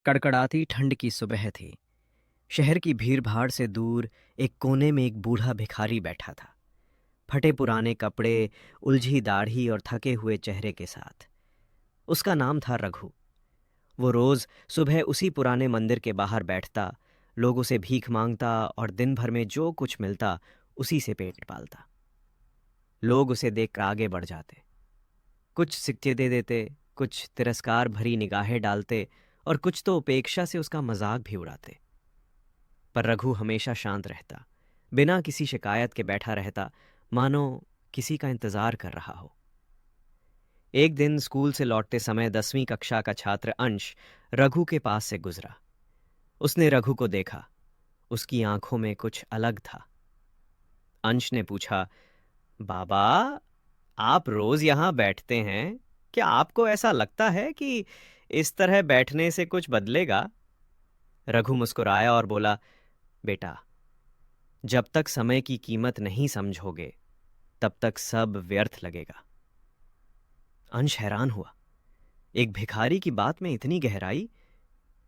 कड़कड़ाती ठंड की सुबह थी। शहर की भीड़-भाड़ से दूर एक कोने में एक बूढ़ा भिखारी बैठा था, फटे पुराने कपड़े, उलझी दाढ़ी और थके हुए चेहरे के साथ। उसका नाम था रघु। वो रोज सुबह उसी पुराने मंदिर के बाहर बैठता, लोगों से भीख मांगता और दिन भर में जो कुछ मिलता उसी से पेट पालता। लोग उसे देखकर आगे बढ़ जाते, कुछ सिक्के दे देते, कुछ तिरस्कार भरी निगाहें डालते और कुछ तो उपेक्षा से उसका मजाक भी उड़ाते। पर रघु हमेशा शांत रहता, बिना किसी शिकायत के बैठा रहता, मानो किसी का इंतजार कर रहा हो। एक दिन स्कूल से लौटते समय 10वीं कक्षा का छात्र अंश रघु के पास से गुजरा। उसने रघु को देखा। उसकी आंखों में कुछ अलग था। अंश ने पूछा, बाबा, आप रोज यहां बैठते हैं, क्या आपको ऐसा लगता है कि इस तरह बैठने से कुछ बदलेगा? रघु मुस्कुराया और बोला, बेटा, जब तक समय की कीमत नहीं समझोगे तब तक सब व्यर्थ लगेगा। अंश हैरान हुआ। एक भिखारी की बात में इतनी गहराई?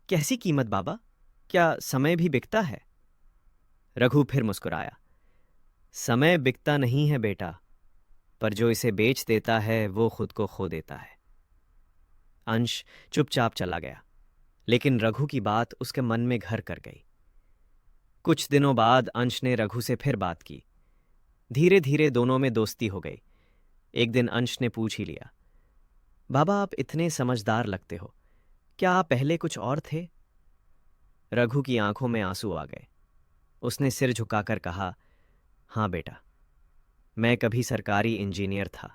कैसी कीमत बाबा? क्या समय भी बिकता है? रघु फिर मुस्कुराया। समय बिकता नहीं है बेटा, पर जो इसे बेच देता है वो खुद को खो देता है। अंश चुपचाप चला गया, लेकिन रघु की बात उसके मन में घर कर गई। कुछ दिनों बाद अंश ने रघु से फिर बात की। धीरे धीरे दोनों में दोस्ती हो गई। एक दिन अंश ने पूछ ही लिया, बाबा, आप इतने समझदार लगते हो, क्या आप पहले कुछ और थे? रघु की आंखों में आंसू आ गए। उसने सिर झुकाकर कहा, हाँ बेटा, मैं कभी सरकारी इंजीनियर था।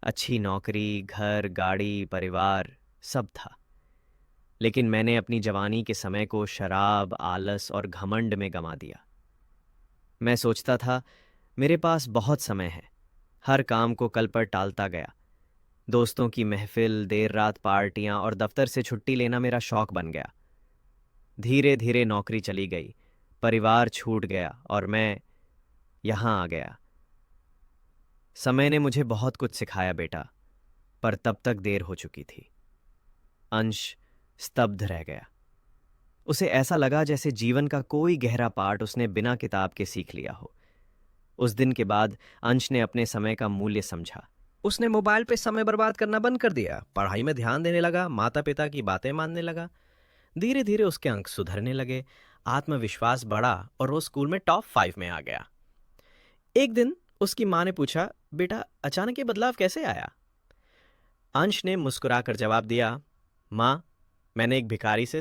अच्छी नौकरी, घर, गाड़ी, परिवार सब था। लेकिन मैंने अपनी जवानी के समय को शराब, आलस और घमंड में गंवा दिया। मैं सोचता था मेरे पास बहुत समय है, हर काम को कल पर टालता गया। दोस्तों की महफिल, देर रात पार्टियां और दफ्तर से छुट्टी लेना मेरा शौक बन गया। धीरे धीरे नौकरी चली गई, परिवार छूट गया और मैं यहां आ गया। समय ने मुझे बहुत कुछ सिखाया बेटा, पर तब तक देर हो चुकी थी। अंश स्तब्ध रह गया। उसे ऐसा लगा जैसे जीवन का कोई गहरा पाठ उसने बिना किताब के सीख लिया हो। उस दिन के बाद अंश ने अपने समय का मूल्य समझा। उसने मोबाइल पे समय बर्बाद करना बंद कर दिया, पढ़ाई में ध्यान देने लगा, माता पिता की बातें मानने लगा। धीरे धीरे उसके अंक सुधरने लगे, आत्मविश्वास बढ़ा और वो स्कूल में टॉप 5 में आ गया। एक दिन उसकी माँ ने पूछा, बेटा, अचानक ये बदलाव कैसे आया? अंश ने मुस्कुराकर जवाब दिया, माँ, मैंने एक भिखारी से